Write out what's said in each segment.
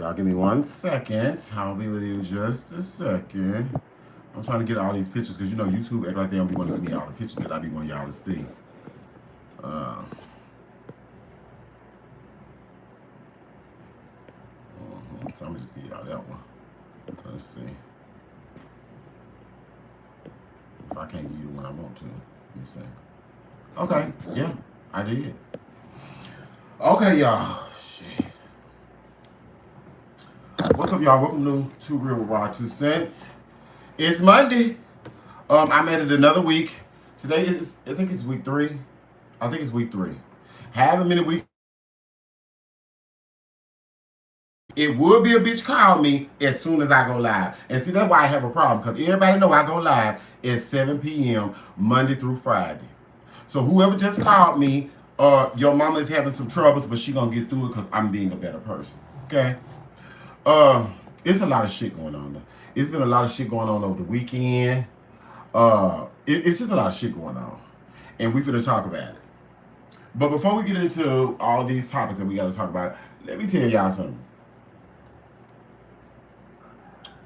Y'all give me 1 second. I'll be with you just a second. I'm trying to get all these pictures because you know YouTube act like they don't be wanting to give me all the pictures that I be wanting y'all to see. So I'm gonna just give y'all that one. Let's see. If I can't give you the one I want to, let me see. Okay, yeah, I did. Okay, y'all. Shit. What's up, y'all? Welcome to 2RealwitRod2centz. It's Monday. I'm at it another week. Today is, I think it's week 3. I think it's week 3. Haven't been a week. It would be a bitch call me as soon as I go live. And see, that's why I have a problem. Because everybody know I go live at 7 p.m. Monday through Friday. So whoever just called me, your mama is having some troubles, but she gonna get through it because I'm being a better person. Okay? It's a lot of shit going on. It's been a lot of shit going on over the weekend. It's just a lot of shit going on. And we finna talk about it. But before we get into all these topics that we gotta talk about, let me tell y'all something.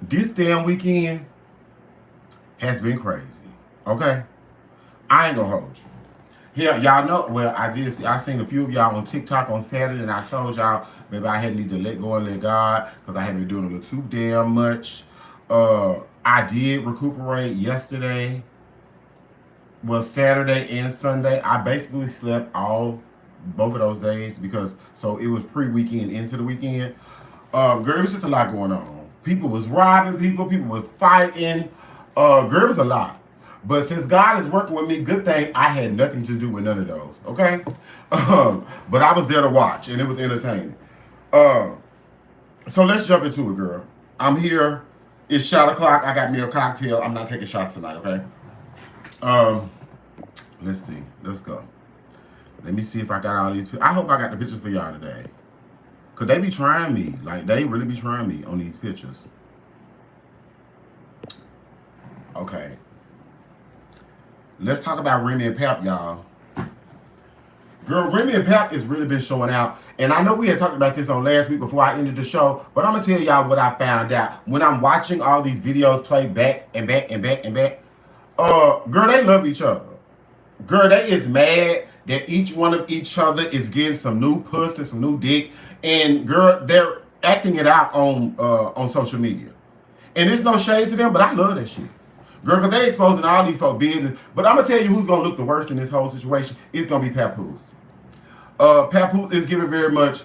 This damn weekend has been crazy. Okay? I ain't gonna hold you. Yeah, y'all know, well, I seen a few of y'all on TikTok on Saturday, and I told y'all maybe I had need to let go and let God because I haven't been doing a little too damn much. I did recuperate yesterday. Well, Saturday and Sunday. I basically slept both of those days because, so it was pre-weekend into the weekend. Girl, it was just a lot going on. People was robbing people was fighting. Girl, it was a lot. But since God is working with me, good thing I had nothing to do with none of those, okay? But I was there to watch, and it was entertaining. So let's jump into it, girl. I'm here. It's shot o'clock. I got me a cocktail. I'm not taking shots tonight, okay? Let's see. Let's go. Let me see if I got all these. I hope I got the pictures for y'all today. Because they be trying me. Like, they really be trying me on these pictures. Okay. Let's talk about Remy and Pap, y'all. Girl, Remy and Pap has really been showing out. And I know we had talked about this on last week before I ended the show. But I'm going to tell y'all what I found out. When I'm watching all these videos play back and back and back and back. Girl, they love each other. Girl, they is mad that each one of each other is getting some new pussy, some new dick. And girl, they're acting it out on social media. And there's no shade to them, but I love that shit. Girl, because they exposing all these folk business. But I'm going to tell you who's going to look the worst in this whole situation. It's going to be Papoose. Papoose is giving very much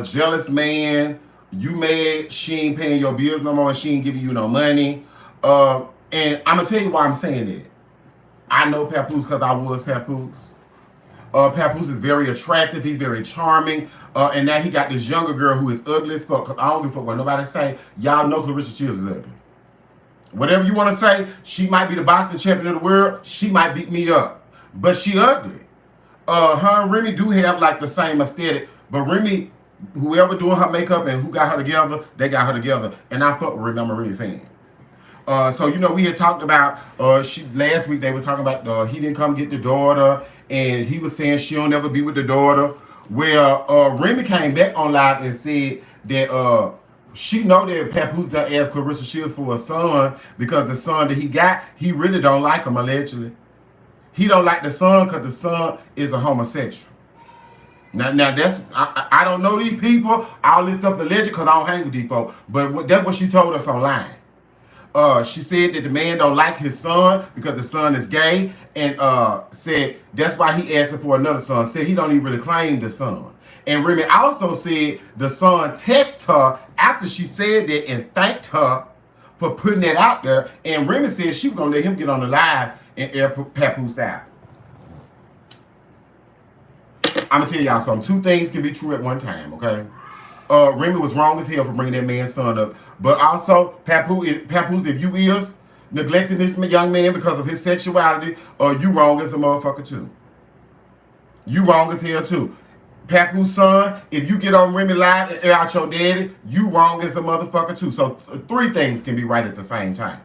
jealous man. You mad, she ain't paying your bills no more, and she ain't giving you no money. And I'm going to tell you why I'm saying that. I know Papoose because I was Papoose. Papoose is very attractive. He's very charming. And now he got this younger girl who is ugly as fuck. Because I don't give a fuck what nobody say. Y'all know Clarissa Shields is ugly. Whatever you want to say, she might be the boxing champion of the world. She might beat me up. But she ugly. Her and Remy do have like the same aesthetic. But Remy, whoever doing her makeup and who got her together, they got her together. And I fuck with Remy. I'm a Remy fan. So, you know, we had talked about, last week they were talking about he didn't come get the daughter. And he was saying she'll never be with the daughter. Well, Remy came back on live and said that she know that Papoose done asked Clarissa Shields for a son because the son that he got, he really don't like him, allegedly. He don't like the son because the son is a homosexual. Now that's, I don't know these people, all this stuff alleged because I don't hang with these folks. But that's what she told us online. She said that the man don't like his son because the son is gay, and said that's why he asking for another son. Said he don't even really claim the son. And Remy also said the son texted her after she said that and thanked her for putting that out there. And Remy said she was gonna let him get on the live and air Papoose out. I'm gonna tell y'all something. 2 things can be true at one time, okay? Remy was wrong as hell for bringing that man's son up. But also, Papoose, if you is neglecting this young man because of his sexuality, you wrong as a motherfucker too. You wrong as hell too. Papoose son, if you get on Remy live and air out your daddy, you wrong as a motherfucker too. So 3 things can be right at the same time.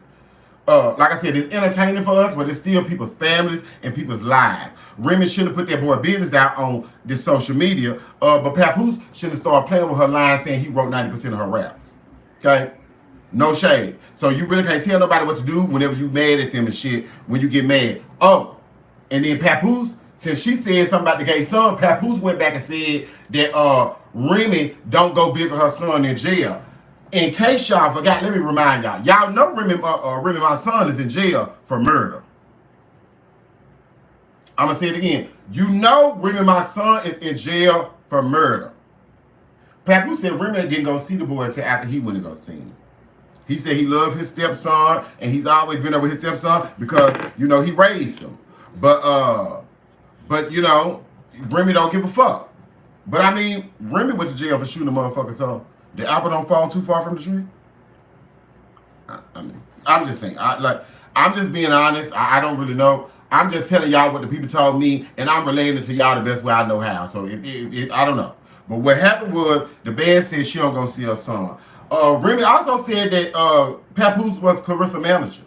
like I said, it's entertaining for us, but it's still people's families and people's lives. Remy shouldn't have put that boy business out on this social media, but Papoose shouldn't start playing with her line saying he wrote 90% of her raps. Okay? No shade. So you really can't tell nobody what to do whenever you mad at them and shit, when you get mad. Oh, and then Papoose, since she said something about the gay son, Papoose went back and said that Remy don't go visit her son in jail. In case y'all forgot, let me remind y'all. Y'all know Remy, my son, is in jail for murder. I'm going to say it again. You know Remy, my son, is in jail for murder. Papoose said Remy didn't go see the boy until after he went to go see him. He said he loved his stepson, and he's always been there with his stepson because, you know, he raised him. But you know, Remy don't give a fuck. But I mean, Remy went to jail for shooting a motherfucker, so the apple don't fall too far from the tree. I mean, I'm just saying. I'm just being honest. I don't really know. I'm just telling y'all what the people told me, and I'm relaying it to y'all the best way I know how. So I don't know. But what happened was the band said she don't go see her son. Remy also said that Papoose was Clarissa's manager.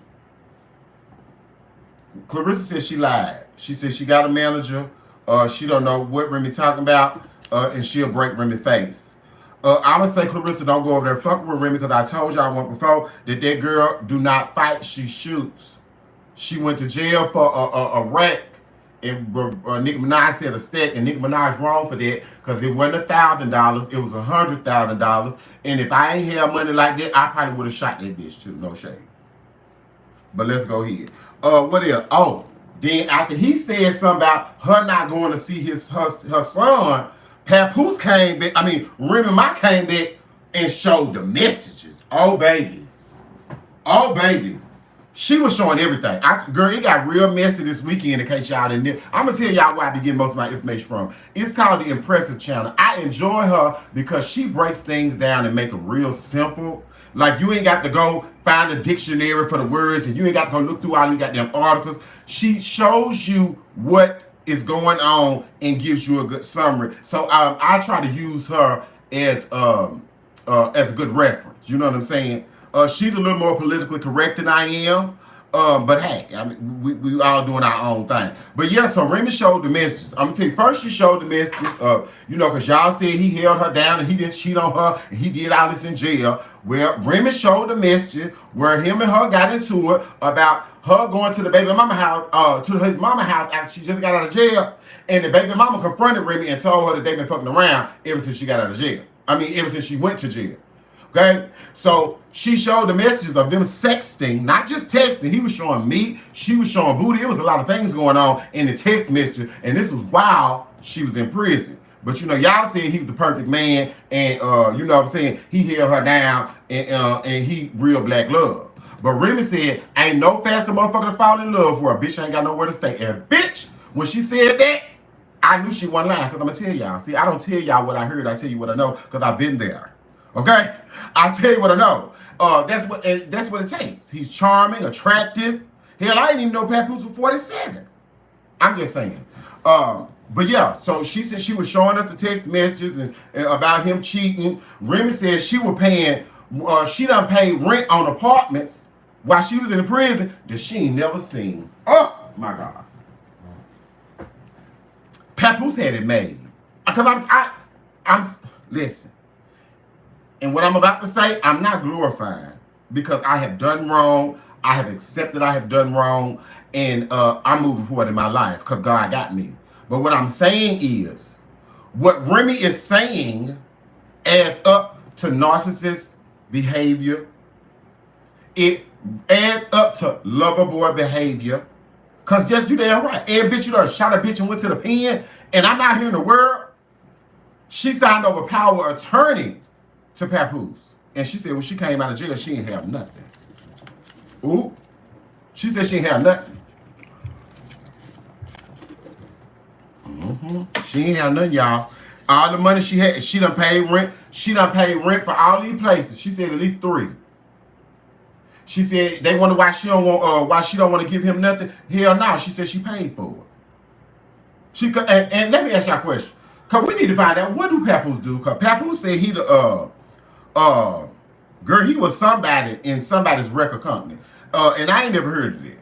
Clarissa said she lied. She said she got a manager. She don't know what Remy talking about, and she'll break Remy's face. I'm going to say Clarissa don't go over there fucking with Remy because I told y'all once before that girl do not fight, she shoots. She went to jail for a wreck, and Nicki Minaj said a stack, and Nicki Minaj wrong for that because it wasn't $1,000, it was $100,000, and if I ain't had money like that, I probably would have shot that bitch too, no shade. But let's go ahead. What else? Oh, then after he said something about her not going to see her son, Papoose came back. I mean, Remy Ma came back and showed the messages. Oh baby, oh baby, she was showing everything. Girl, it got real messy this weekend. In case y'all didn't know, I'm gonna tell y'all where I be getting most of my information from. It's called the Impressive Channel. I enjoy her because she breaks things down and make them real simple. Like, you ain't got to go find a dictionary for the words, and you ain't got to go look through all these goddamn articles. She shows you what is going on and gives you a good summary. So I try to use her as a good reference. You know what I'm saying? She's a little more politically correct than I am. But hey, I mean, we all doing our own thing. But yeah, so Remy showed the messages. I'm gonna tell you, first she showed the messages, you know, because y'all said he held her down and he didn't cheat on her and he did all this in jail. Well, Remy showed the messages where him and her got into it about her going to the baby mama house, to his mama house after she just got out of jail. And the baby mama confronted Remy and told her that they've been fucking around ever since she got out of jail. I mean, ever since she went to jail. Okay, so she showed the messages of them sexting, not just texting. He was showing meat, she was showing booty. It was a lot of things going on in the text messages, and this was while she was in prison. But you know, y'all said he was the perfect man, and you know what I'm saying, he held her down, and he real black love. But Remy said, ain't no faster motherfucker to fall in love for a bitch ain't got nowhere to stay. And bitch, when she said that, I knew she wasn't lying, because I'm gonna tell y'all. See, I don't tell y'all what I heard, I tell you what I know, because I've been there. Okay, I tell you what I know. That's what it takes. He's charming, attractive. Hell, I didn't even know Papoose was 47. I'm just saying. But yeah, so she said she was showing us the text messages and about him cheating. Remy said she was paying. She done paid rent on apartments while she was in the prison that she ain't never seen. Oh my God. Papoose had it made. Because I'm listen. And what I'm about to say, I'm not glorifying because I have done wrong. I have accepted I have done wrong. And I'm moving forward in my life because God got me. But what I'm saying is, what Remy is saying adds up to narcissist behavior. It adds up to lover boy behavior. Because just you damn right. And bitch, you done shot a bitch and went to the pen. And I'm out here in the world. She signed over power of attorney to Papoose. And she said when she came out of jail, she didn't have nothing. Ooh. She said she didn't have nothing. She ain't have nothing, y'all. All the money she had, she done paid rent. She done paid rent for all these places. She said at least 3. She said they wonder why she don't want to give him nothing. Hell no. She said she paid for it. And let me ask y'all a question. Cause we need to find out what do Papoose do. Cause Papoose said he girl, he was somebody in somebody's record company. And I ain't never heard of it.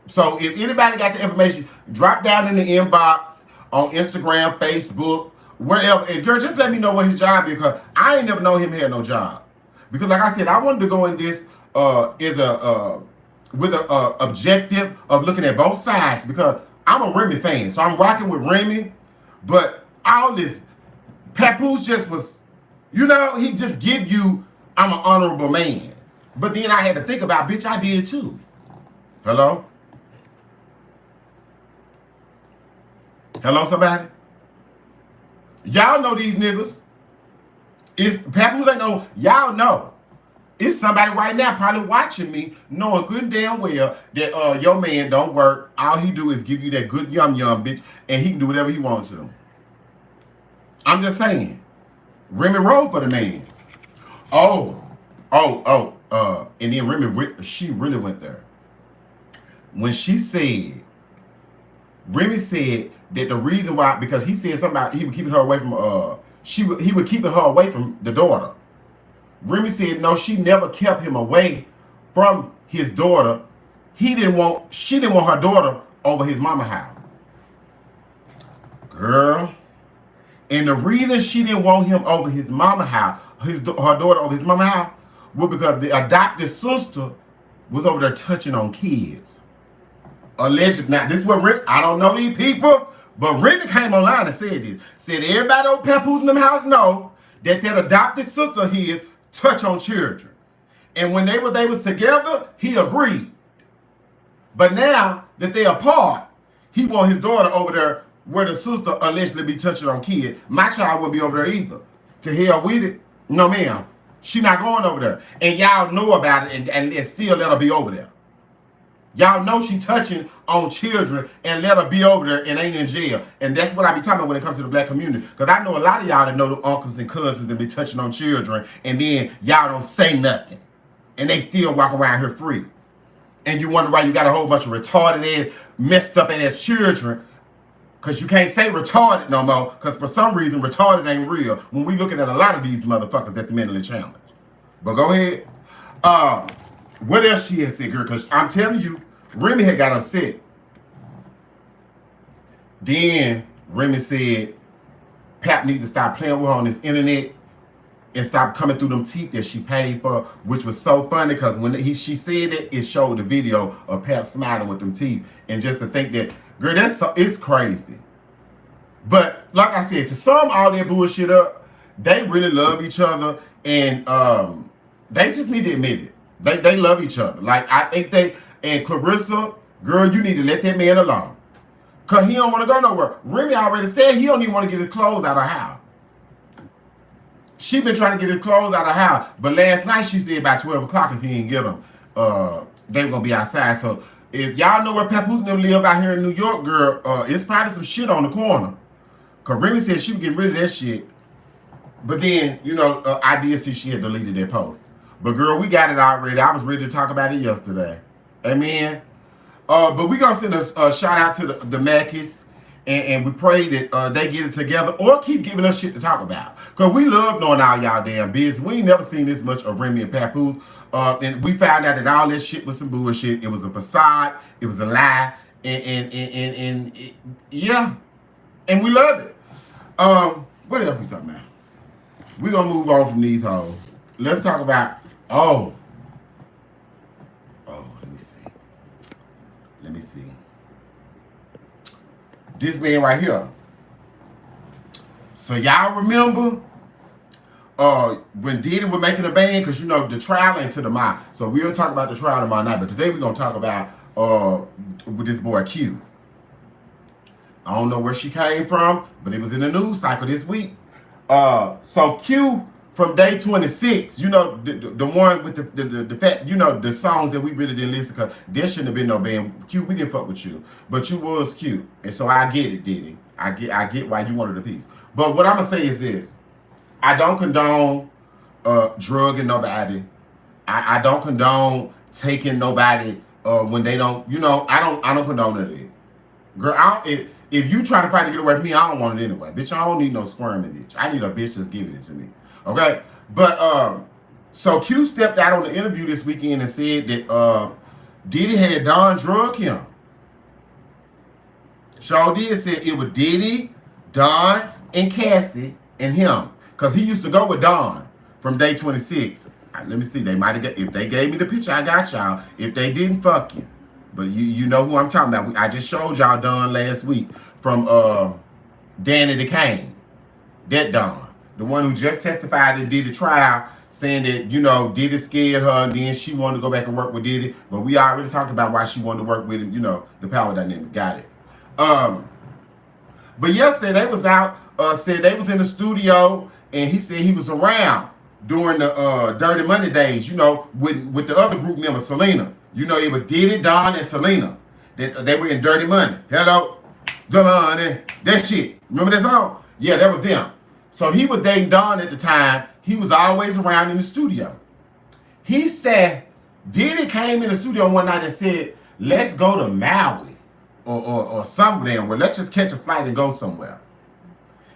So if anybody got the information, drop down in the inbox on Instagram, Facebook, wherever. And girl, just let me know what his job is, because I ain't never known him had no job. Because like I said, I wanted to go in this with a objective of looking at both sides, because I'm a Remy fan, so I'm rocking with Remy. But all this, Papoose just was, he just give you, I'm an honorable man. But then I had to think about, bitch, I did too. Hello? Hello, somebody? Y'all know these niggas. Papoose ain't no, y'all know. It's somebody right now probably watching me, knowing good and damn well that your man don't work. All he do is give you that good yum, bitch, and he can do whatever he wants to. I'm just saying. Remy rolled for the man. And then Remy, she really went there. When she said, Remy said that the reason why, because he said something about he would keeping her away from, he would keeping her away from the daughter. Remy said no, she never kept him away from his daughter. She didn't want her daughter over his mama house. Girl. And the reason she didn't want him over his mama house, her daughter over his mama house, was because the adopted sister was over there touching on kids. Allegedly. Now, this is what I don't know these people, but Remy came online and said this. Said everybody over Papoose in them house know that adopted sister of his touch on children. And when they was together, he agreed. But now that they apart, he want his daughter over there where the sister allegedly be touching on kids. My child wouldn't be over there either. To hell with it. No, ma'am. She not going over there. And y'all know about it and still let her be over there. Y'all know she touching on children and let her be over there and ain't in jail. And that's what I be talking about when it comes to the black community. Because I know a lot of y'all that know the uncles and cousins that be touching on children, and then y'all don't say nothing. And they still walk around here free. And you wonder why you got a whole bunch of retarded ass, messed up ass children. Because you can't say retarded no more. Because for some reason, retarded ain't real. When we looking at a lot of these motherfuckers that's mentally challenged. But go ahead. What else she had said, girl? Because I'm telling you, Remy had got upset. Then Remy said, Pap needs to stop playing with her on this internet and stop coming through them teeth that she paid for, which was so funny because when she said it, it showed the video of Pap smiling with them teeth. And just to think that, girl, it's crazy. But like I said, to sum all that bullshit up, they really love each other, and they just need to admit it. They love each other. Like, I think and Clarissa, girl, you need to let that man alone. Because he don't want to go nowhere. Remy already said he don't even want to get his clothes out of the house. She been trying to get his clothes out of the house. But last night she said by 12 o'clock if he didn't get them, they were going to be outside. So if y'all know where Papoose and them live out here in New York, girl, it's probably some shit on the corner. Because Remy said she was getting rid of that shit. But then, I did see she had deleted that post. But girl, we got it already. I was ready to talk about it yesterday. Amen. But we gonna send a shout out to the Mackies, and we pray that they get it together or keep giving us shit to talk about. Cause we love knowing all y'all damn business. We ain't never seen this much of Remy and Papoose. And we found out that all this shit was some bullshit. It was a facade. It was a lie. And yeah. And we love it. What else we talking about? We gonna move on from these hoes. Let's talk about let me see. This man right here. So y'all remember when Diddy was making a band, because the trial ain't to the mind. So we'll talk about the trial tomorrow night. But today we're gonna talk about with this boy Q. I don't know where she came from, but it was in the news cycle this week. So Q from day 26, the one with the fact, the songs that we really didn't listen, because there shouldn't have been no band. Q, we didn't fuck with you, but you was cute, and so I get it, Diddy. I get why you wanted a piece. But what I'm gonna say is this: I don't condone drugging nobody. I don't condone taking nobody when they don't. I don't condone it. Girl, if you trying to fight to get away from me, I don't want it anyway, bitch. I don't need no squirming, bitch. I need a bitch that's giving it to me. Okay, but so Q stepped out on the interview this weekend and said that Diddy had Don drug him. Shaw did said it was Diddy, Don, and Cassie and him. Because he used to go with Don from day 26. Let me see. They might have, if they gave me the picture, I got y'all. If they didn't, fuck you. But you know who I'm talking about. I just showed y'all Don last week from Danny the Kane. That Don. The one who just testified and did the trial saying that, you know, Diddy scared her and then she wanted to go back and work with Diddy. But we already talked about why she wanted to work with him, you know, the power dynamic. Got it. But yesterday they was out, said they was in the studio and he said he was around during the Dirty Money days, you know, with the other group member, Selena. You know, it was Diddy, Don, and Selena. They were in Dirty Money. Hello, good money, that shit. Remember that song? Yeah, that was them. So he was dating Don at the time. He was always around in the studio. He said Diddy came in the studio one night and said, let's go to Maui or somewhere where let's just catch a flight and go somewhere.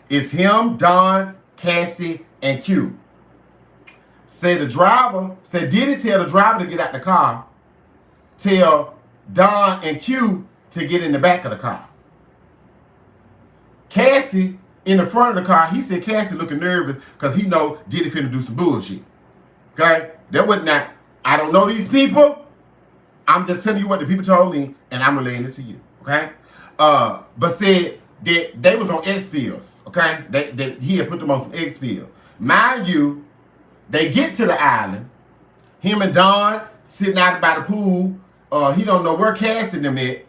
It's him, Don, Cassie, and Q. Said Diddy tell the driver to get out the car, tell Don and Q to get in the back of the car. Cassie in the front of the car, he said Cassie looking nervous because he know Diddy finna do some bullshit. Okay? That was not, I don't know these people. I'm just telling you what the people told me and I'm relaying it to you. Okay? But said that they was on X pills. Okay? He had put them on some X pills. Mind you, they get to the island. Him and Don sitting out by the pool. He don't know where Cassie and them at.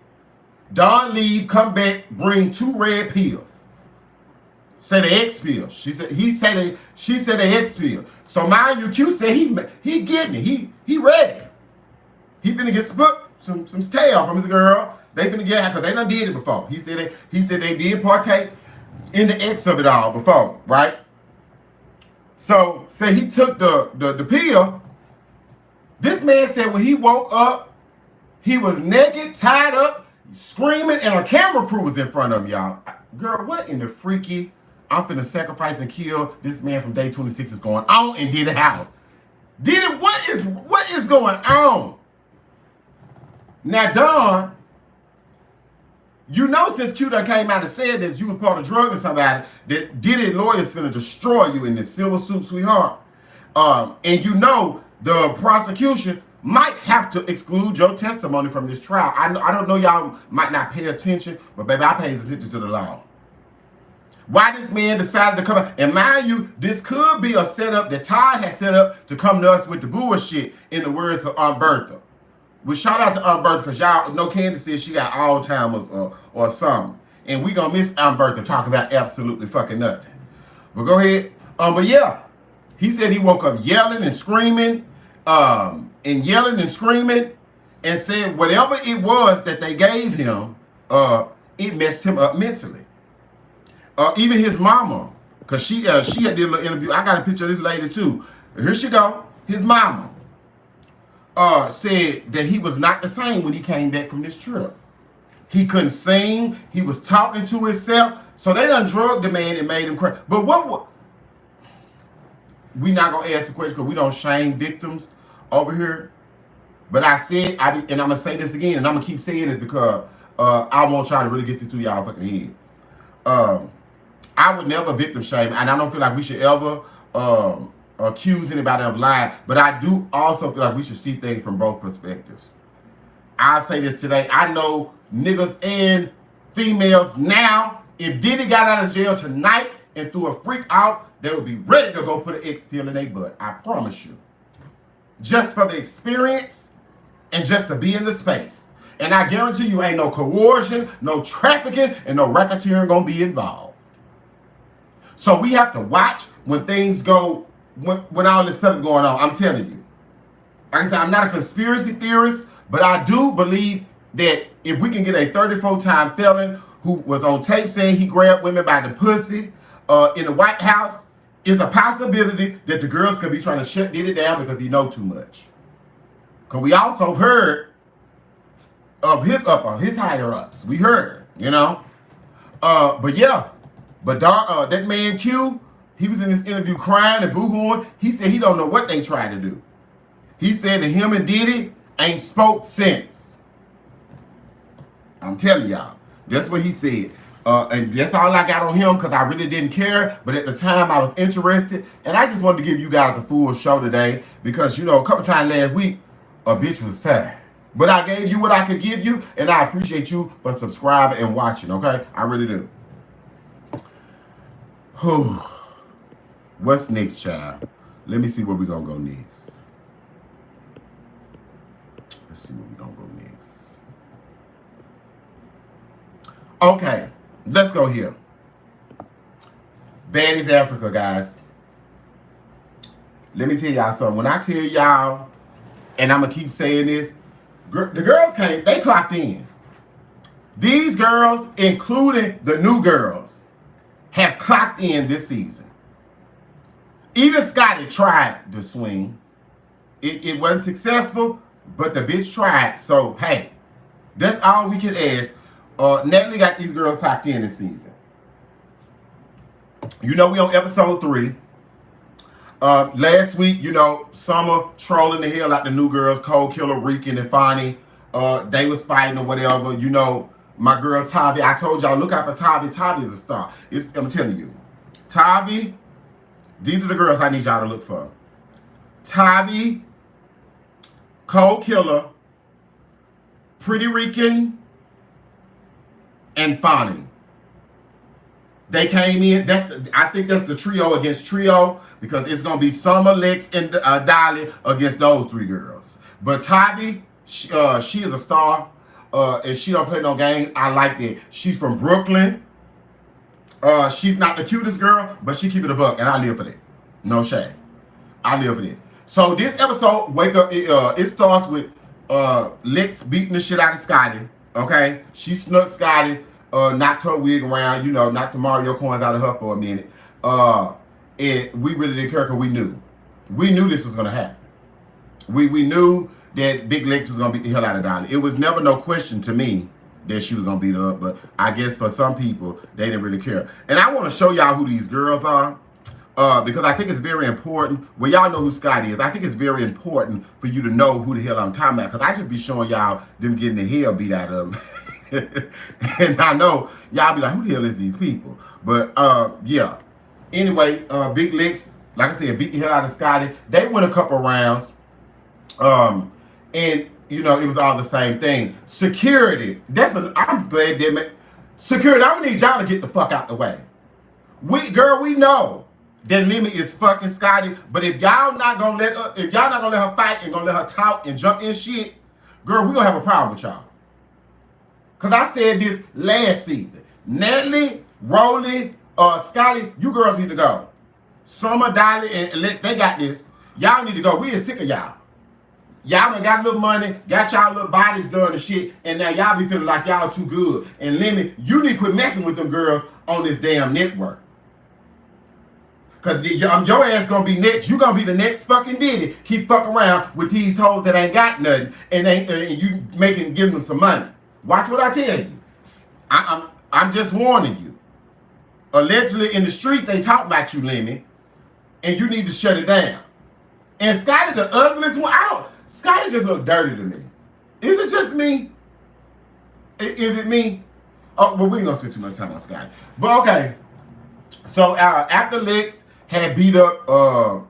Don leave, come back, bring 2 red pills. Say the X pill. She said the X pill. So mind you, Q said he getting it. He ready. He finna get some tail from his girl. They finna get because they done did it before. He said they did partake in the X of it all before, right? So say he took the pill. This man said when he woke up, he was naked, tied up, screaming, and a camera crew was in front of him, y'all. Girl, what in the freaky? I'm finna sacrifice and kill this man from day 26 is going on and did it how? Did it? What is going on? Now, Don, you know since Q done came out and said that you was part of drugging somebody, that Diddy lawyers finna destroy you in this silver suit, sweetheart. And you know the prosecution might have to exclude your testimony from this trial. I don't know, y'all might not pay attention, but baby, I pay attention to the law. Why this man decided to come out, and mind you, this could be a setup that Todd has set up to come to us with the bullshit, in the words of Aunt Bertha. We shout out to Aunt Bertha because y'all know Candace said she got Alzheimer's or something. And we gonna miss Aunt Bertha talking about absolutely fucking nothing. But go ahead. But yeah, he said he woke up yelling and screaming, and said whatever it was that they gave him, it messed him up mentally. Even his mama, because she had did a little interview. I got a picture of this lady too. Here she go. His mama said that he was not the same when he came back from this trip. He couldn't sing. He was talking to himself. So they done drugged the man and made him cry. But what we not gonna ask the question because we don't shame victims over here. But I said, and I'm gonna say this again, and I'm gonna keep saying it because I want y'all to really get this to y'all fucking head. I would never victim shame, and I don't feel like we should ever accuse anybody of lying, but I do also feel like we should see things from both perspectives. I'll say this today. I know niggas and females now, if Diddy got out of jail tonight and threw a freak out, they would be ready to go put an X pill in their butt. I promise you. Just for the experience and just to be in the space. And I guarantee you ain't no coercion, no trafficking, and no racketeering gonna be involved. So we have to watch when things go, when all this stuff is going on. I'm telling you. Like I said, I'm not a conspiracy theorist, but I do believe that if we can get a 34-time felon who was on tape saying he grabbed women by the pussy in the White House, it's a possibility that the girls could be trying to shut Diddy down because he know too much. Because we also heard of his higher ups. We heard, you know. But yeah, but that man Q, he was in this interview crying and boo-hooing. He said he don't know what they tried to do. He said that him and Diddy ain't spoke since. I'm telling y'all. That's what he said. And that's all I got on him because I really didn't care. But at the time, I was interested. And I just wanted to give you guys a full show today because, you know, a couple times last week, a bitch was tired. But I gave you what I could give you. And I appreciate you for subscribing and watching, okay? I really do. Whew. What's next, child? Let me see where we're going to go next. Let's see where we're going to go next. Okay. Let's go here. Baddies Africa, guys. Let me tell y'all something. When I tell y'all, and I'm going to keep saying this, the girls came, they clocked in. These girls, including the new girls, have clocked in this season. Even Scotty tried to swing. It wasn't successful, but the bitch tried. So, hey, that's all we can ask. Natalie got these girls clocked in this season. You know we on episode 3. Last week, you know, Summer trolling the hell out the new girls, Cold Killer, Rican, and Fonnie. They was fighting or whatever. You know, my girl Tavi. I told y'all, look out for Tavi. Tavi is a star. I'm telling you. Tavi, these are the girls I need y'all to look for. Tavi, Cold Killer, Pretty Rican, and Fonnie. They came in. I think that's the trio against trio because it's gonna be Summer, Lex, and Dolly against those 3 girls. But Tavi, she is a star, and she don't play no games. I like that. She's from Brooklyn. She's not the cutest girl, but she keep it a buck, and I live for that. No shame. I live for that. So this episode, wake up. It starts with Lex beating the shit out of Scotty. Okay, she snuck Scotty, knocked her wig around, you know, knocked the Mario coins out of her for a minute. And we really didn't care because we knew this was gonna happen. We knew that Big Lex was gonna beat the hell out of Dolly. It was never no question to me that she was gonna beat her up, but I guess for some people they didn't really care. And I want to show y'all who these girls are. Because I think it's very important. Well, y'all know who Scotty is. I think it's very important for you to know who the hell I'm talking about. Because I just be showing y'all them getting the hell beat out of them. And I know y'all be like, who the hell is these people? But, yeah. Anyway, Big Lex, like I said, beat the hell out of Scotty. They went a couple rounds. And, you know, it was all the same thing. Security. I'm glad they security, I'm going to need y'all to get the fuck out the way. We know that Lemmy is fucking Scotty, but if y'all not gonna let her fight and gonna let her talk and jump in shit, girl, we gonna have a problem with y'all. Cause I said this last season. Natalie, Rolly, Scotty, you girls need to go. Summer, Dolly, and Lex, they got this. Y'all need to go. We is sick of y'all. Y'all done got a little money, got y'all little bodies done and shit, and now y'all be feeling like y'all too good. And Lemmy, you need to quit messing with them girls on this damn network. Cause your ass gonna be next. You gonna be the next fucking Diddy. Keep fucking around with these hoes that ain't got nothing and you giving them some money. Watch what I tell you. I'm just warning you. Allegedly in the streets they talk about you, Lemmy, and you need to shut it down. And Scotty, the ugliest one. Scotty just look dirty to me. Is it just me? Is it me? Oh, well, we ain't gonna spend too much time on Scotty. But okay. So after Lex had beat up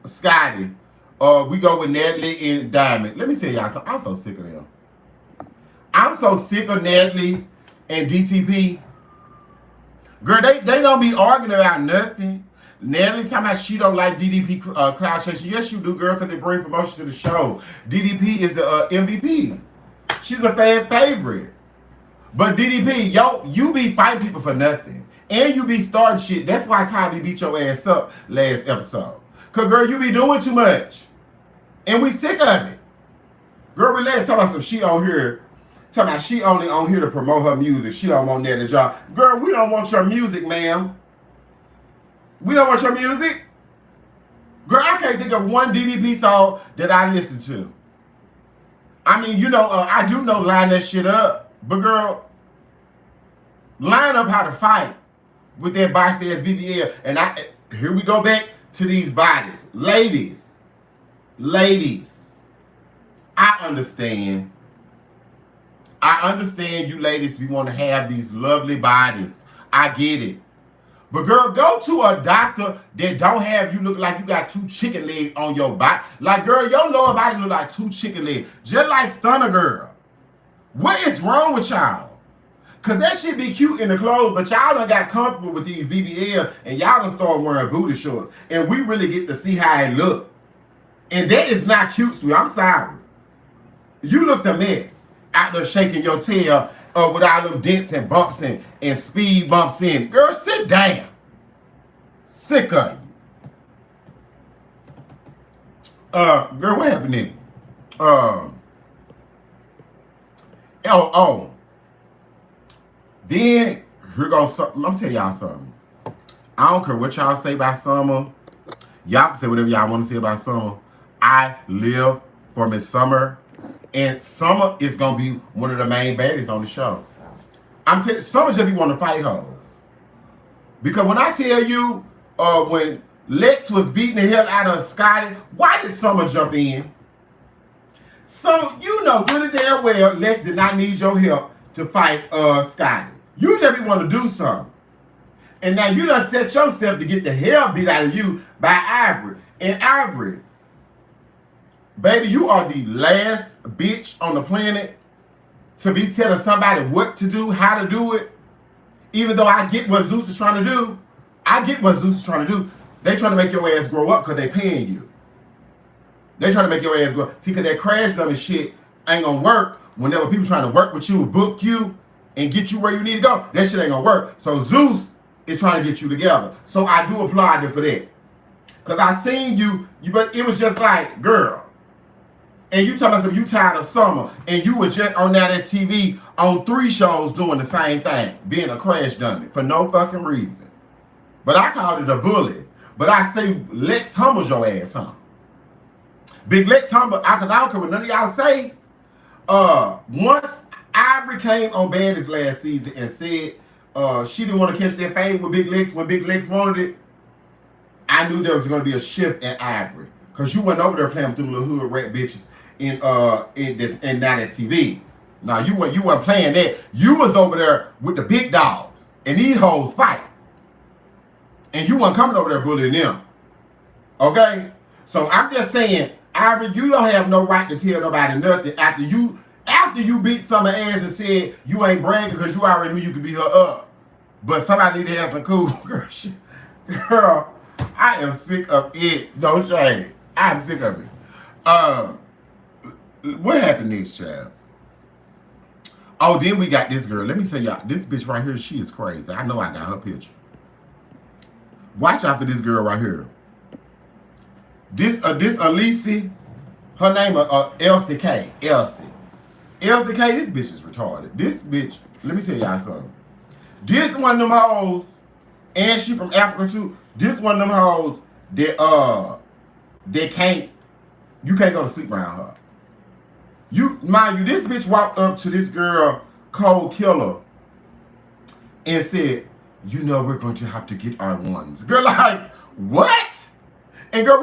Scotty, we go with Natalie and Diamond. Let me tell y'all something. I'm so sick of them. I'm so sick of Natalie and DTP. Girl, they don't be arguing about nothing. Natalie talking about she don't like DDP cloud chasing. Yes, you do, girl, because they bring promotion to the show. DDP is the MVP. She's a fan favorite. But DDP, you be fighting people for nothing. And you be starting shit. That's why Tommy beat your ass up last episode. Because, girl, you be doing too much. And we sick of it. Girl, relax. Talking about some she on here. Talking about she only on here to promote her music. She don't want that in the job. Girl, we don't want your music, ma'am. We don't want your music. Girl, I can't think of one DDP song that I listen to. I mean, you know, I do know line that shit up. But, girl, line up how to fight with that box ass BBL. And here we go back to these bodies. Ladies. I understand. I understand you ladies, we want to have these lovely bodies. I get it. But girl, go to a doctor that don't have you look like you got 2 chicken legs on your body. Like, girl, your lower body look like 2 chicken legs. Just like Stunner Girl. What is wrong with y'all? Because that shit be cute in the clothes, but y'all done got comfortable with these BBL and y'all done start wearing booty shorts. And we really get to see how it look. And that is not cute, sweet. I'm sorry. You looked a mess out there shaking your tail with all them dents and bumps and speed bumps in. Girl, sit down. Sick of you. Girl, what happened then? Then, here goes something. I'm telling y'all something. I don't care what y'all say about Summer. Y'all can say whatever y'all want to say about Summer. I live for Miss Summer. And Summer is going to be one of the main baddies on the show. I'm telling you, Summer just be wanting to fight hoes. Because when I tell you, when Lex was beating the hell out of Scotty, why did Summer jump in? So, you know good and damn well, Lex did not need your help to fight Scotty. You just be want to do something. And now you done set yourself to get the hell beat out of you by Ivory. And Ivory, baby, you are the last bitch on the planet to be telling somebody what to do, how to do it. Even though I get what Zeus is trying to do. I get what Zeus is trying to do. They trying to make your ass grow up because they paying you. They trying to make your ass grow up. See, because that crash dummy shit ain't going to work whenever people trying to work with you, book you, and get you where you need to go. That shit ain't going to work. So Zeus is trying to get you together. So I do applaud them for that. Because I seen you, but it was just like, girl. And you talking about you tired of Summer, and you were just on that TV on 3 shows doing the same thing, being a crash dummy for no fucking reason. But I called it a bully. But I say Lex humbles your ass, huh? Big Lex humble, because I don't care what none of y'all say. Once Ivory came on Baddies last season and said she didn't want to catch that fade with Big Lex when Big Lex wanted it, I knew there was going to be a shift in Ivory. Because you went over there playing with them little hood rat bitches in that TV. Now you weren't playing that. You was over there with the big dogs. And these hoes fight. And you weren't coming over there bullying them. Okay? So I'm just saying, Ivory, you don't have no right to tell nobody nothing after you beat Summer ass and said you ain't bragging because you already knew you could beat her up. But somebody need to have some cool girl, I am sick of it. No shame. I'm sick of it. What happened next, child? Oh, then we got this girl. Let me tell y'all, this bitch right here, she is crazy. I know I got her picture. Watch out for this girl right here. This Elise, her name Elsie K. Elsie K, this bitch is retarded. This bitch, let me tell y'all something. This one of them hoes, and she from Africa too. This one of them hoes that you can't go to sleep around her. Mind you, this bitch walked up to this girl, Cold Killer, and said, you know we're going to have to get our ones. Girl, like, what? And girl,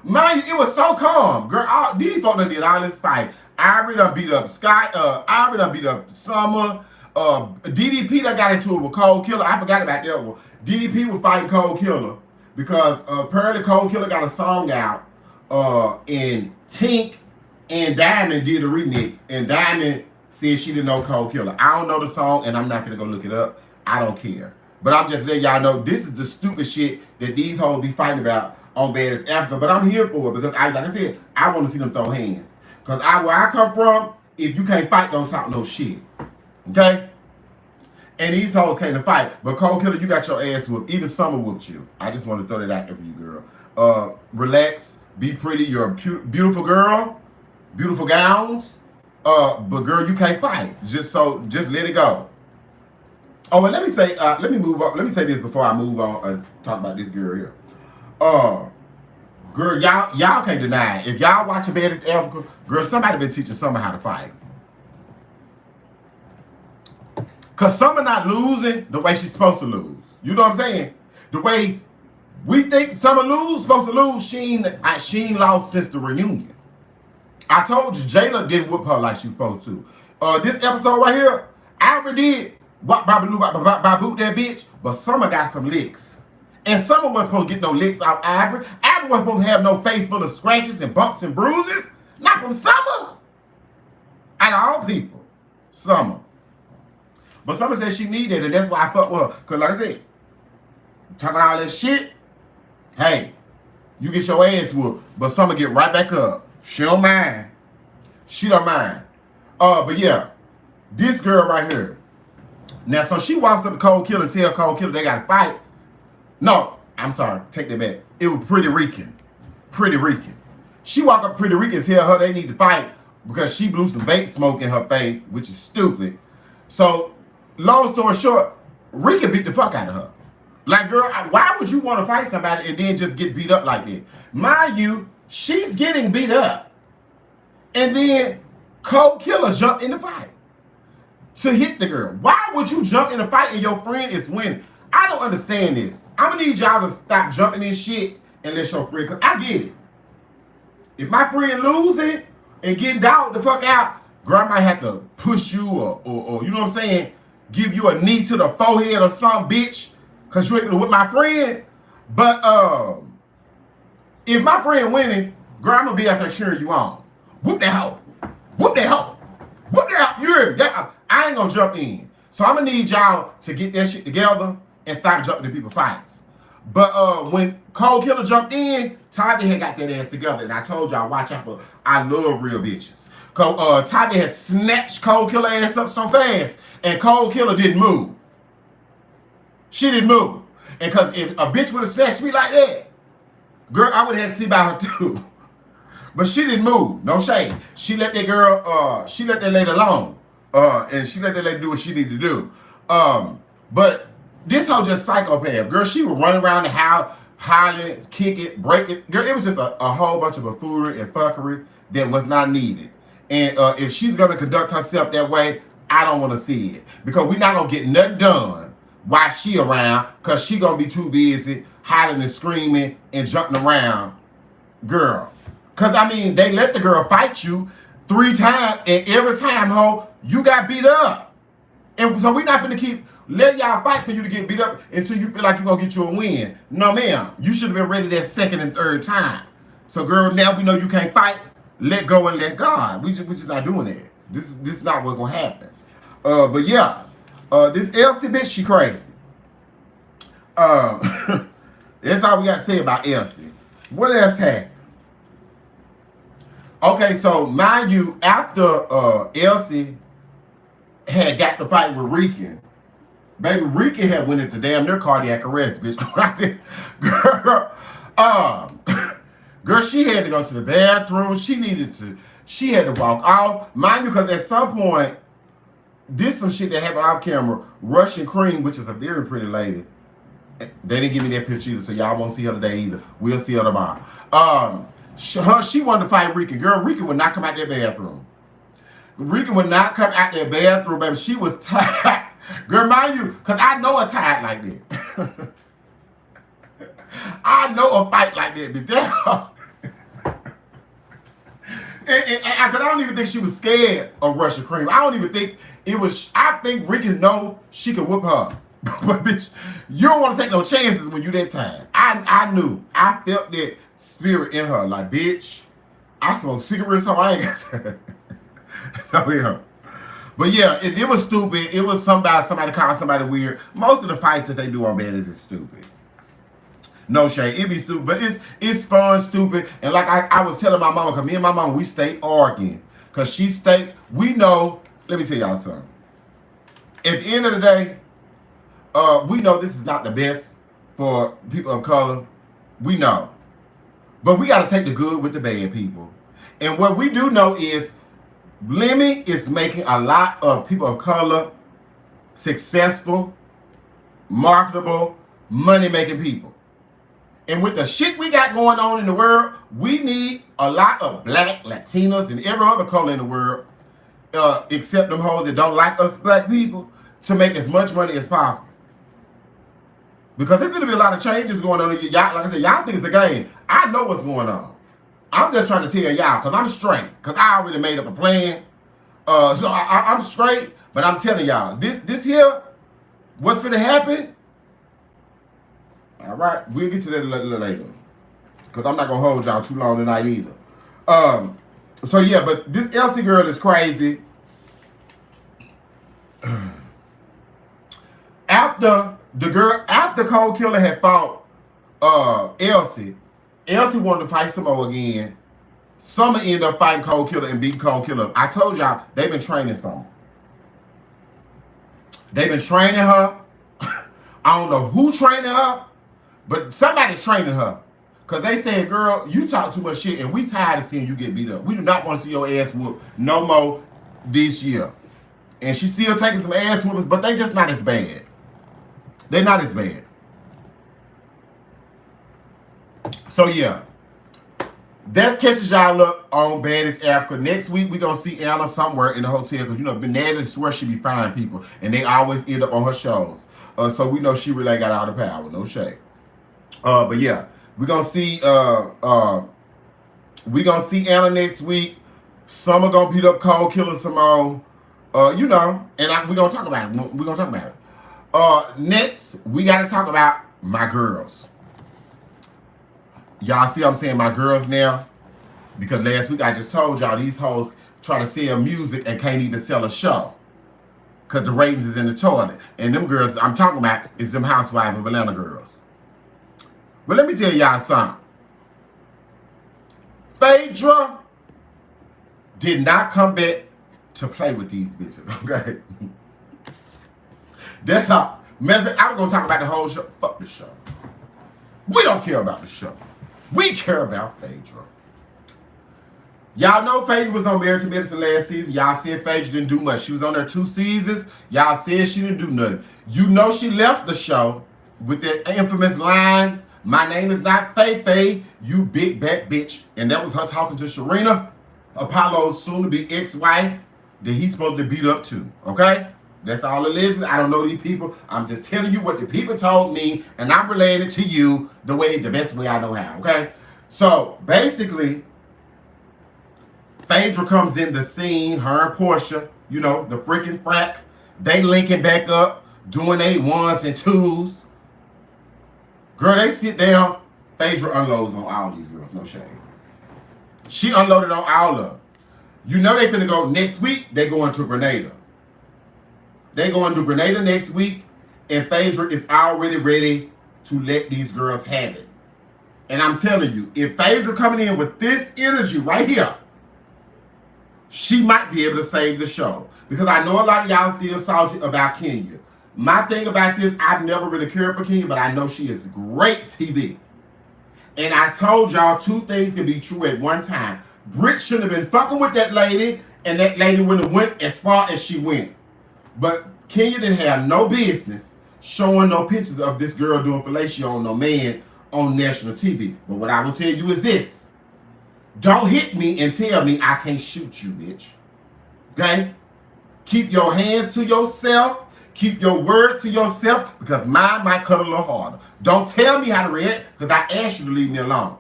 mind you, it was so calm. Girl, these folks done did all this fight. Ivory done beat up Scott, Ivory done beat up Summer, DDP done got into it with Cold Killer. I forgot about that one. DDP was fighting Cold Killer because apparently Cold Killer got a song out, and Tink and Diamond did a remix, and Diamond said she didn't know Cold Killer. I don't know the song, and I'm not going to go look it up. I don't care. But I'm just letting y'all know this is the stupid shit that these hoes be fighting about on Baddies Africa. But I'm here for it because, like I said, I want to see them throw hands. Because where I come from, if you can't fight, don't talk no shit. Okay? And these hoes came to fight. But Cold Killer, you got your ass whooped. Even Summer whooped you. I just want to throw that out there for you, girl. Relax. Be pretty. You're a beautiful girl. Beautiful gowns. But girl, you can't fight. Just let it go. Oh, and let me say, let me move on. Let me say this before I move on and talk about this girl here. Girl, y'all can't deny it. If y'all watching Baddies Africa, girl, somebody been teaching Summer how to fight. Cause Summer not losing the way she's supposed to lose. You know what I'm saying? The way we think Summer supposed to lose, she ain't lost since the reunion. I told you, Jayla didn't whoop her like she was supposed to. This episode right here, Albert did boot that bitch, but Summer got some licks. And Summer wasn't supposed to get no licks out Albert. Albert wasn't supposed to have no face full of scratches and bumps and bruises. Not from Summer. Out of all people, Summer. But Summer said she needed it, and that's why I fucked with her. Because like I said, talking all that shit, hey, you get your ass whooped, but Summer get right back up. She don't mind. She don't mind. But yeah, this girl right here. Now, so she walks up to Cold Killer and tell Cold Killer they got to fight. No, I'm sorry. Take that back. It was Pretty Rican. Pretty Rican. She walked up to Pretty Rican and tell her they need to fight because she blew some vape smoke in her face, which is stupid. So, long story short, Rican beat the fuck out of her. Like, girl, why would you want to fight somebody and then just get beat up like that? Mind you, she's getting beat up. And then Cold Killer jumped in the fight to hit the girl. Why would you jump in a fight and your friend is winning? I don't understand this. I'm going to need y'all to stop jumping in shit and let your friend, because I get it. If my friend losing and getting dogged the fuck out, girl, I might have to push you or you know what I'm saying, give you a knee to the forehead or something, bitch, because you ain't with my friend. But if my friend winning, girl, I'm going to be out there cheering you on. Whoop that hoe. Whoop that hoe. Whoop that hoe. You heard that? I ain't going to jump in. So I'm going to need y'all to get that shit together and stop jumping in people's fights. But when Cold Killer jumped in, Tybee had got that ass together. And I told y'all, watch out for, I love real bitches. Tybee had snatched Cold Killer ass up so fast. And Cold Killer didn't move. She didn't move. And because if a bitch would have snatched me like that, girl, I would have had to see about her too. But she didn't move. No shade. She let that girl, she let that lady alone. And she let that lady do what she needed to do. But this hoe just psychopath. Girl, she was running around the house, hollering, kicking, breaking. Girl, it was just a whole bunch of buffoonery and fuckery that was not needed. And if she's going to conduct herself that way, I don't want to see it. Because we're not going to get nothing done while she around, because she going to be too busy hollering and screaming and jumping around. Girl. Because, I mean, they let the girl fight you 3 times, and every time, ho, you got beat up. And so we're not going to keep letting y'all fight for you to get beat up until you feel like you're going to get you a win. No, ma'am. You should have been ready that 2nd and 3rd time. So, girl, now we know you can't fight. Let go and let God. We just not doing that. This is not what's going to happen. But, yeah. This Elsie bitch, she crazy. That's all we got to say about Elsie. What else happened? Okay, so mind you, after Elsie had got the fight with Rican, baby, Rican had went into damn near cardiac arrest, bitch. Girl, she had to go to the bathroom. She had to walk off. Mind you, because at some point, this some shit that happened off camera. Russian Cream, which is a very pretty lady. They didn't give me that picture either, so y'all won't see her today either. We'll see her tomorrow. She wanted to fight Rican. Girl, Rican would not come out that bathroom. Rican would not come out that bathroom, baby. She was tired. Girl, mind you, because I know a tired like that. I know a fight like that, bitch. Because I don't even think she was scared of Russian Cream. I don't even think it was. I think Rican know she could whoop her. But, bitch, you don't want to take no chances when you that tired. I knew. I felt that spirit in her, like, bitch, I smoke cigarettes, so I ain't got to. No, yeah. But yeah, it was stupid. It was somebody called somebody weird. Most of the fights that they do on bad is stupid. No shade, it be stupid, but it's fun, stupid. And like I was telling my mama, because me and my mama, we stayed arguing. Because we know, let me tell y'all something. At the end of the day, we know this is not the best for people of color. We know. But we got to take the good with the bad, people. And what we do know is Lemmy is making a lot of people of color successful, marketable, money-making people. And with the shit we got going on in the world, we need a lot of black, Latinos, and every other color in the world, except them hoes that don't like us black people, to make as much money as possible. Because there's going to be a lot of changes going on. Y'all, like I said, y'all think it's a game. I know what's going on. I'm just trying to tell y'all, because I'm straight. Because I already made up a plan. So I'm straight, but I'm telling y'all, this here, what's going to happen? All right, we'll get to that a little later. Because I'm not going to hold y'all too long tonight either. So yeah, but this Elsie girl is crazy. After Cold Killer had fought Elsie wanted to fight some more again. Summer ended up fighting Cold Killer and beating Cold Killer. I told y'all, they've been training Summer. They've been training her. I don't know who training her, but somebody's training her. Because they said, girl, you talk too much shit, and we tired of seeing you get beat up. We do not want to see your ass whoop no more this year. And she's still taking some ass whoopings, but they just not as bad. They're not as bad. So, yeah. That catches y'all up on Baddies Africa. Next week, we're going to see Anna somewhere in the hotel. Because, you know, Natalie swears she be finding people. And they always end up on her shows. So, we know she really got all the power. No shade. But, yeah. We're going to see Anna next week. Summer going to beat up Cold Killer some more. You know. And we're going to talk about it. We're going to talk about it. Next, we got to talk about my girls. Y'all see what I'm saying, my girls now? Because last week I just told y'all these hoes try to sell music and can't even sell a show. Because the ratings is in the toilet. And them girls I'm talking about is them Housewives of Atlanta girls. But let me tell y'all something. Phaedra did not come back to play with these bitches, okay? That's how. Matter of fact, I'm going to talk about the whole show. Fuck the show. We don't care about the show. We care about Phaedra. Y'all know Phaedra was on Married to Medicine last season. Y'all said Phaedra didn't do much. She was on there 2 seasons. Y'all said she didn't do nothing. You know she left the show with that infamous line, "My name is not Faye Faye, you big back bitch." And that was her talking to Sharina, Apollo's soon-to-be ex-wife, that he's supposed to beat up too. Okay? That's all alleged. I don't know these people. I'm just telling you what the people told me, and I'm relaying it to you the best way I know how, okay? So, basically, Phaedra comes in the scene, her and Portia, you know, the freaking frack. They linking back up, doing they ones and twos. Girl, they sit down. Phaedra unloads on all these girls, no shade. She unloaded on all of them. You know they finna go next week, they going to Grenada. They going to Grenada next week, and Phaedra is already ready to let these girls have it. And I'm telling you, if Phaedra coming in with this energy right here, she might be able to save the show. Because I know a lot of y'all still salty about Kenya. My thing about this, I've never really cared for Kenya, but I know she is great TV. And I told y'all 2 things can be true at one time. Britt shouldn't have been fucking with that lady, and that lady wouldn't have went as far as she went. But Kenya didn't have no business showing no pictures of this girl doing fellatio on no man on national TV. But what I will tell you is this. Don't hit me and tell me I can't shoot you, bitch. Okay? Keep your hands to yourself. Keep your words to yourself, because mine might cut a little harder. Don't tell me how to react, because I asked you to leave me alone.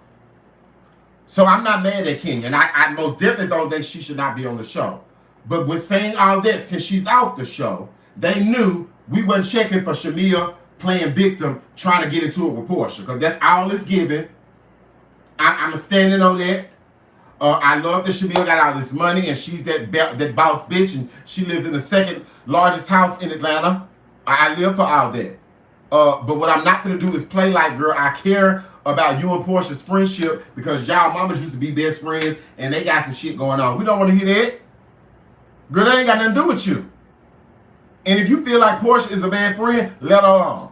So I'm not mad at Kenya, and I most definitely don't think she should not be on the show. But with saying all that, since she's off the show, they knew we wasn't checking for Shamia playing victim, trying to get into it with Portia, because that's all it's giving. I'm standing on that. I love that Shamia got all this money, and she's that boss bitch, and she lives in the 2nd largest house in Atlanta. I live for all that. But what I'm not going to do is play like, girl, I care about you and Portia's friendship because y'all mamas used to be best friends, and they got some shit going on. We don't want to hear that. Girl, that ain't got nothing to do with you. And if you feel like Portia is a bad friend, let her alone.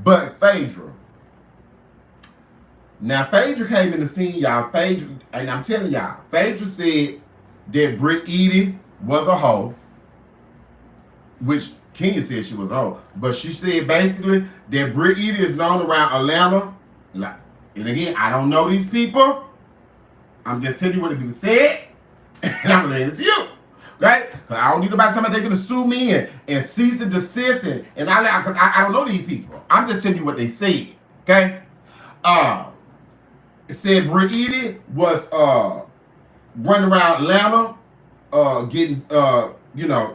But Phaedra. Now, Phaedra came in the scene, y'all. Phaedra, and I'm telling y'all, Phaedra said that Britt Edie was a hoe, which Kenya said she was a hoe. But she said basically that Britt Edie is known around Atlanta. And again, I don't know these people. I'm just telling you what the dude said, and I'm laying it to you. Right? Because I don't need nobody telling me they're going to sue me and cease and desist. And I don't know these people. I'm just telling you what they said. Okay? said Brittany was running around Atlanta, getting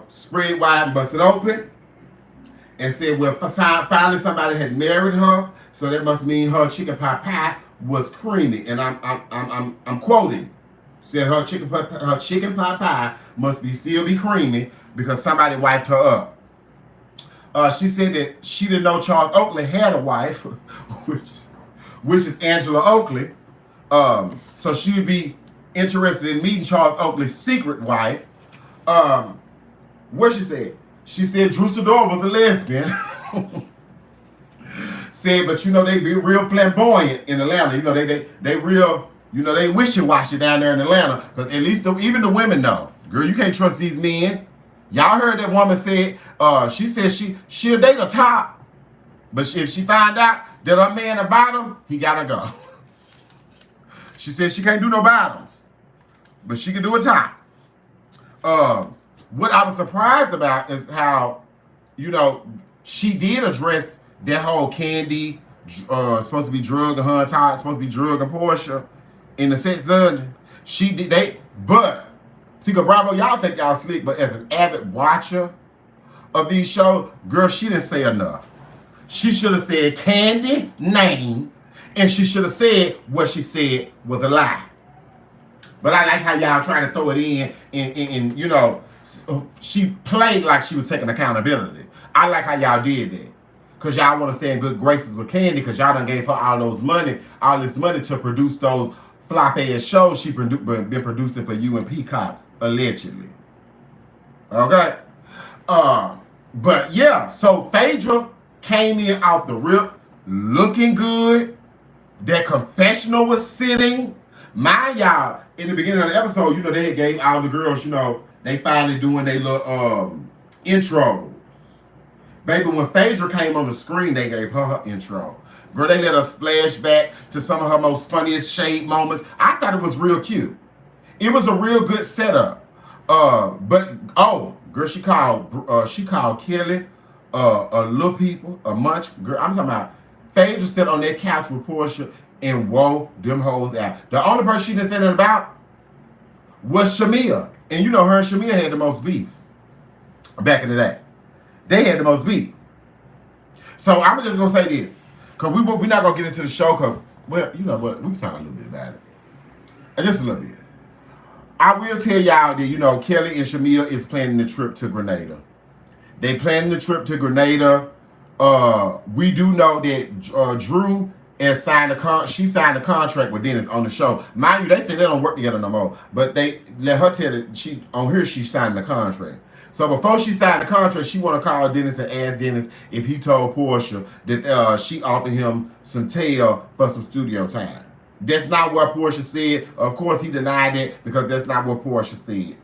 spread wide and busted open, and said, well, finally somebody had married her, so that must mean her chicken pot pie was creamy. And I'm quoting. Said her chicken pot pie must still be creamy because somebody wiped her up. She said that she didn't know Charles Oakley had a wife, which is Angela Oakley. So she would be interested in meeting Charles Oakley's secret wife. What she said? She said Drew Sidor was a lesbian. Said, but they be real flamboyant in Atlanta. They real, they wishy-washy down there in Atlanta. Because at least even the women know. Girl, you can't trust these men. Y'all heard that woman said, she said she'll date a top. But if she find out that her man a bottom, he gotta go. She said she can't do no bottoms. But she can do a top. What I was surprised about is how, she did address that whole Candy, supposed to be drugging her and Todd, supposed to be drugging Portia in the sex dungeon. She did, but, Tika Bravo, y'all think y'all slick, but as an avid watcher of these shows, girl, she didn't say enough. She should have said Candy name, and she should have said what she said was a lie. But I like how y'all try to throw it in, and she played like she was taking accountability. I like how y'all did that. Because y'all want to stay in good graces with Candy because y'all done gave her all this money to produce those flop-ass shows she been producing for you and Peacock, allegedly. Okay? But yeah, so Phaedra came in off the rip looking good. That confessional was sitting. Mind y'all, in the beginning of the episode, they had gave all the girls, they finally doing their little intro. Baby, when Phaedra came on the screen, they gave her intro. Girl, they let her splash back to some of her most funniest shade moments. I thought it was real cute. It was a real good setup. Girl, she called Kelly a little people, a munch. Girl, I'm talking about Phaedra sat on that couch with Portia and whoa them hoes out. The only person she didn't say nothing about was Shamia. And her and Shamia had the most beef back in the day. They had the most beef. So I'm just gonna say this, cause we're not gonna get into the show, cause you know what, we can talk a little bit about it, just a little bit. I will tell y'all that Kelly and Shamia is planning the trip to Grenada. They planning the trip to Grenada. We do know that Drew has signed she signed a contract with Dennis on the show. Mind you, they say they don't work together no more, but they let her tell that she signed the contract. So before she signed the contract, she want to call Dennis and ask Dennis if he told Portia that she offered him some tail for some studio time. That's not what Portia said. Of course, he denied it because that's not what Portia said.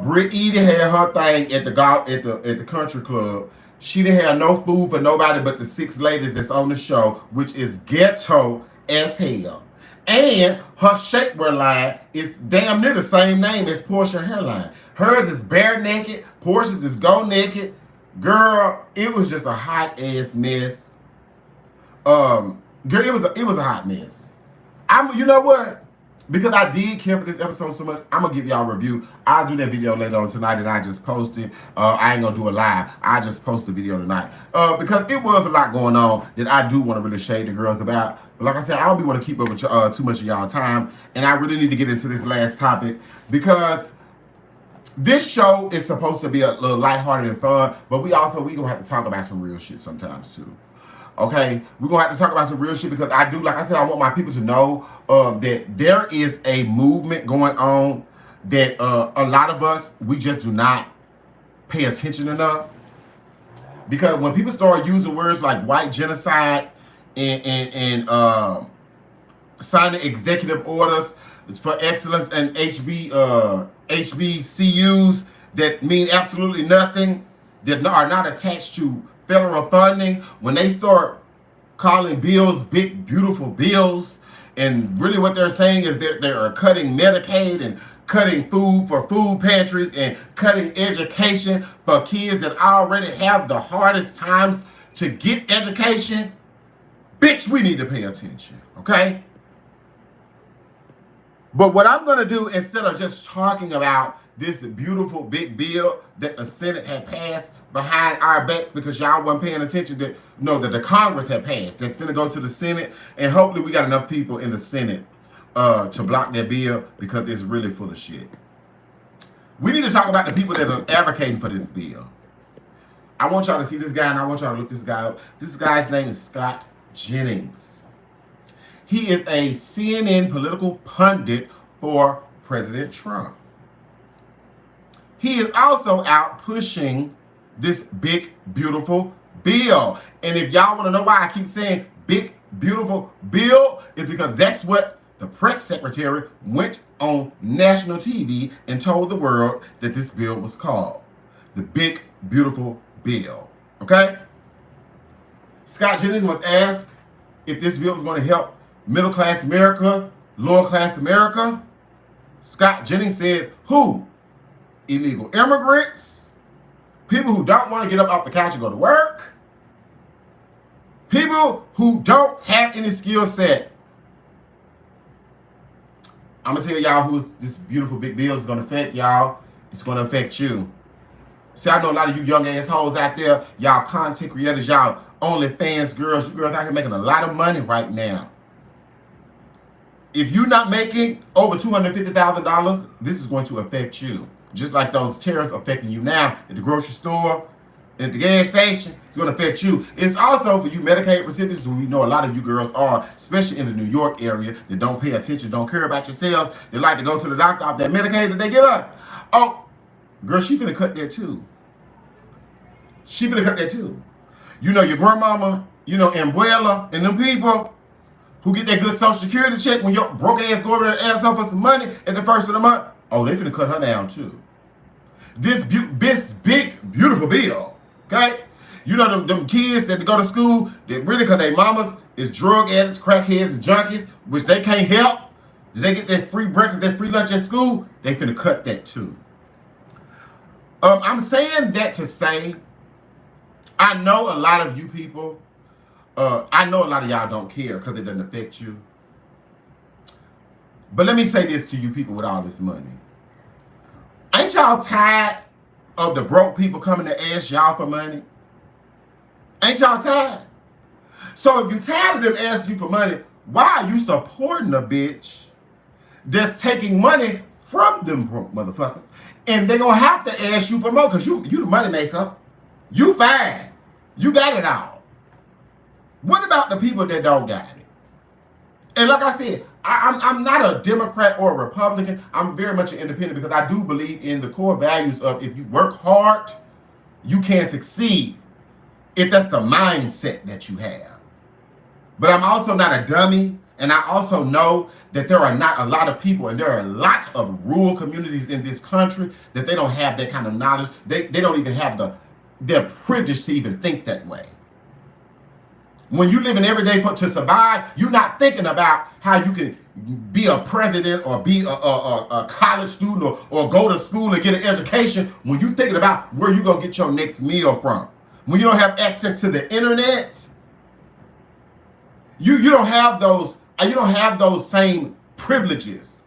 Brittany had her thing at the country club. She didn't have no food for nobody but the 6 ladies that's on the show, which is ghetto as hell. And her shapewear line is damn near the same name as Portia hairline. Hers is bare naked. Portia's is go naked. Girl, it was just a hot ass mess. Girl, it was a hot mess. You know what? Because I did care for this episode so much, I'm gonna give y'all a review. I'll do that video later on tonight that I just posted. I ain't gonna do it live. I just post the video tonight. Because it was a lot going on that I do want to really shade the girls about. But like I said, I don't be want to keep up with too much of y'all time. And I really need to get into this last topic because this show is supposed to be a little lighthearted and fun, but we gonna have to talk about some real shit sometimes too. Okay, we're gonna have to talk about some real shit because I want my people to know that there is a movement going on that a lot of us, we just do not pay attention enough. Because when people start using words like white genocide and signing executive orders for excellence and HBCUs that mean absolutely nothing, that are not attached to federal funding, when they start calling bills big, beautiful bills, and really what they're saying is that they are cutting Medicaid and cutting food for food pantries and cutting education for kids that already have the hardest times to get education. Bitch, we need to pay attention, okay? But what I'm going to do, instead of just talking about this beautiful big bill that the Senate had passed behind our backs because y'all wasn't paying attention, that the Congress had passed, that's going to go to the Senate, and hopefully we got enough people in the Senate to block that bill because it's really full of shit. We need to talk about the people that are advocating for this bill. I want y'all to see this guy, and I want y'all to look this guy up. This guy's name is Scott Jennings. He is a CNN political pundit for President Trump. He is also out pushing this big, beautiful bill. And if y'all want to know why I keep saying big, beautiful bill, it's because that's what the press secretary went on national TV and told the world that this bill was called. The big, beautiful bill. Okay? Scott Jennings was asked if this bill was going to help middle-class America, lower-class America. Scott Jennings said, who? Illegal immigrants, people who don't want to get up off the couch and go to work, people who don't have any skill set. I'm going to tell y'all who this beautiful big bill is going to affect, y'all. It's going to affect you. See, I know a lot of you young assholes out there, y'all content creators, y'all OnlyFans girls, you girls out here making a lot of money right now. If you're not making over $250,000, this is going to affect you. Just like those tariffs affecting you now at the grocery store, at the gas station, it's going to affect you. It's also for you Medicaid recipients, who we know a lot of you girls are, especially in the New York area, that don't pay attention, don't care about yourselves. They like to go to the doctor off that Medicaid that they give us. Oh, girl, she finna cut that too. She finna cut that too. You know your grandmama, you know Abuela, and them people who get that good Social Security check when your broke ass go over there and ask her for some money at the first of the month. Oh, they finna cut her down too. This big, beautiful bill, okay? You know them kids that go to school that really, because their mamas is drug addicts, crackheads, and junkies, which they can't help. They get that free breakfast, that free lunch at school, they finna cut that too. I'm saying that to say, I know a lot of you people, I know a lot of y'all don't care because it doesn't affect you. But let me say this to you people with all this money. Ain't y'all tired of the broke people coming to ask y'all for money? Ain't y'all tired? So if you're tired of them asking you for money, why are you supporting a bitch that's taking money from them broke motherfuckers? And they're going to have to ask you for more because you the money maker. You fine. You got it all. What about the people that don't got it? And like I said, I'm not a Democrat or a Republican. I'm very much an independent because I do believe in the core values of if you work hard, you can succeed. If that's the mindset that you have. But I'm also not a dummy. And I also know that there are not a lot of people, and there are a lot of rural communities in this country that they don't have that kind of knowledge. They don't even have their privilege to even think that way. When you living every day to survive, you're not thinking about how you can be a president or be a college student or go to school and get an education. When you're thinking about where you're going to get your next meal from. When you don't have access to the internet, you don't have those same privileges.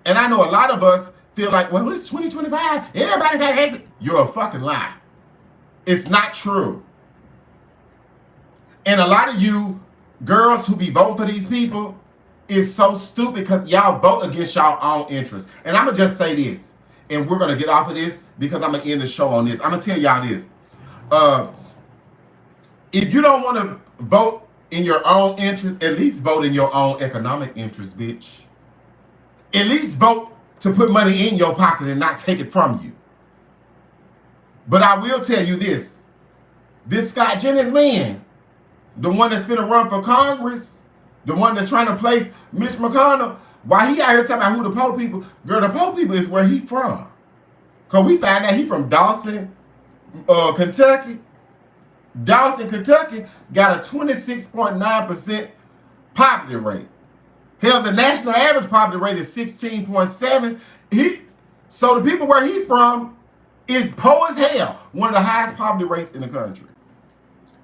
And I know a lot of us feel like, well, it's 2025. Everybody got access. You're a fucking lie. It's not true. And a lot of you girls who be voting for these people is so stupid because y'all vote against y'all own interests. And I'm going to just say this, and we're going to get off of this because I'm going to end the show on this. I'm going to tell y'all this. If you don't want to vote in your own interest, at least vote in your own economic interest, bitch. At least vote to put money in your pocket and not take it from you. But I will tell you this. This Scott Jennings man, the one that's finna run for Congress, the one that's trying to place Mitch McConnell, why he out here talking about who the poor people, girl, the poor people is where he from. Because we found out he from Dawson, Kentucky. Dawson, Kentucky got a 26.9% poverty rate. Hell, the national average poverty rate is 16.7. So the people where he from is poor as hell. One of the highest poverty rates in the country.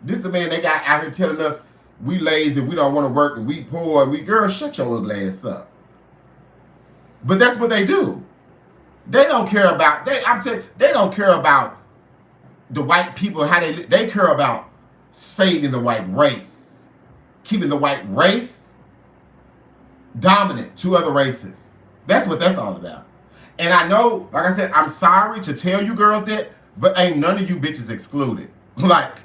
This is the man they got out here telling us we lazy, we don't want to work, and we poor, and we, girl, shut your ugly ass up. But that's what they do. They don't care about, they don't care about the white people, how they care about saving the white race. Keeping the white race dominant to other races. That's what that's all about. And I know, like I said, I'm sorry to tell you girls that, but ain't none of you bitches excluded. Like,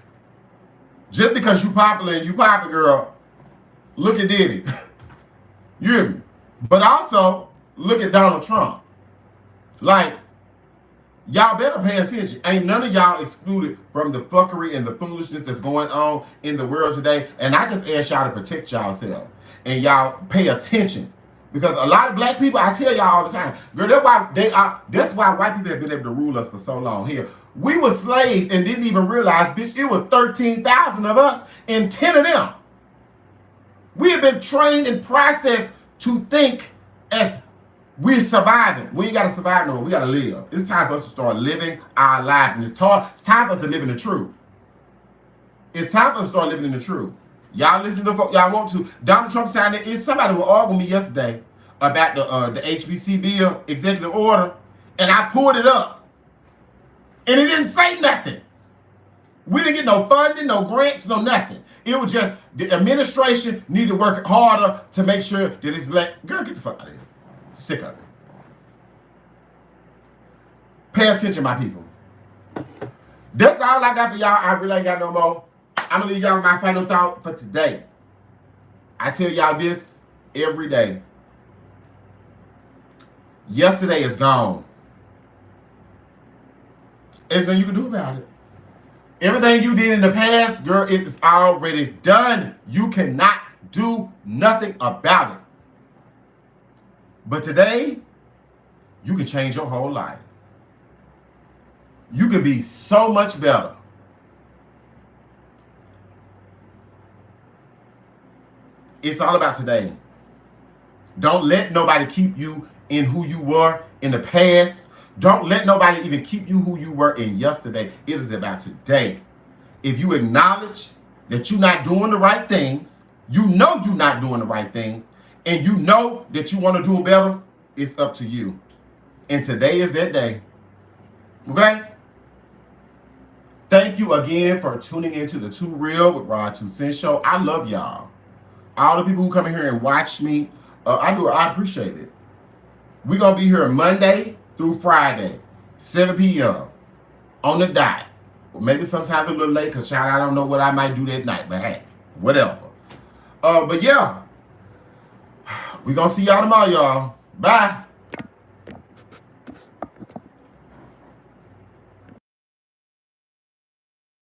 just because you popular and you poppin', girl, look at Diddy. You hear me? But also, look at Donald Trump. Like, y'all better pay attention. Ain't none of y'all excluded from the fuckery and the foolishness that's going on in the world today. And I just ask y'all to protect y'allself. And y'all pay attention. Because a lot of black people, I tell y'all all the time, girl, that's why white people have been able to rule us for so long. Here, we were slaves and didn't even realize, bitch, it was 13,000 of us and 10 of them. We have been trained and processed to think as we're surviving. We ain't got to survive no more. We got to live. It's time for us to start living our life. And it's time for us to live in the truth. It's time for us to start living in the truth. Y'all listen to folk y'all want to. Donald Trump signed it. Somebody was arguing with me yesterday about the HBC bill, executive order, and I pulled it up. And it didn't say nothing. We didn't get no funding, no grants, no nothing. It was just the administration need to work harder to make sure that it's black. Girl, get the fuck out of here. Sick of it. Pay attention, my people. That's all I got for y'all. I really ain't got no more. I'm going to leave y'all with my final thought for today. I tell y'all this every day. Yesterday is gone. Everything you can do about it. Everything you did in the past, girl, it's already done. You cannot do nothing about it. But today, you can change your whole life. You can be so much better. It's all about today. Don't let nobody keep you in who you were in the past. Don't let nobody even keep you who you were in yesterday. It is about today. If you acknowledge that you're not doing the right things, you know you're not doing the right thing, and you know that you want to do better, it's up to you. And today is that day. Okay? Thank you again for tuning into the 2RealwitRod2centz show. I love y'all. All the people who come in here and watch me, I appreciate it. We're going to be here Monday through Friday, 7 p.m. on the dot. Or maybe sometimes a little late because, child, I don't know what I might do that night. But, hey, whatever. But, yeah. We're going to see y'all tomorrow, y'all. Bye.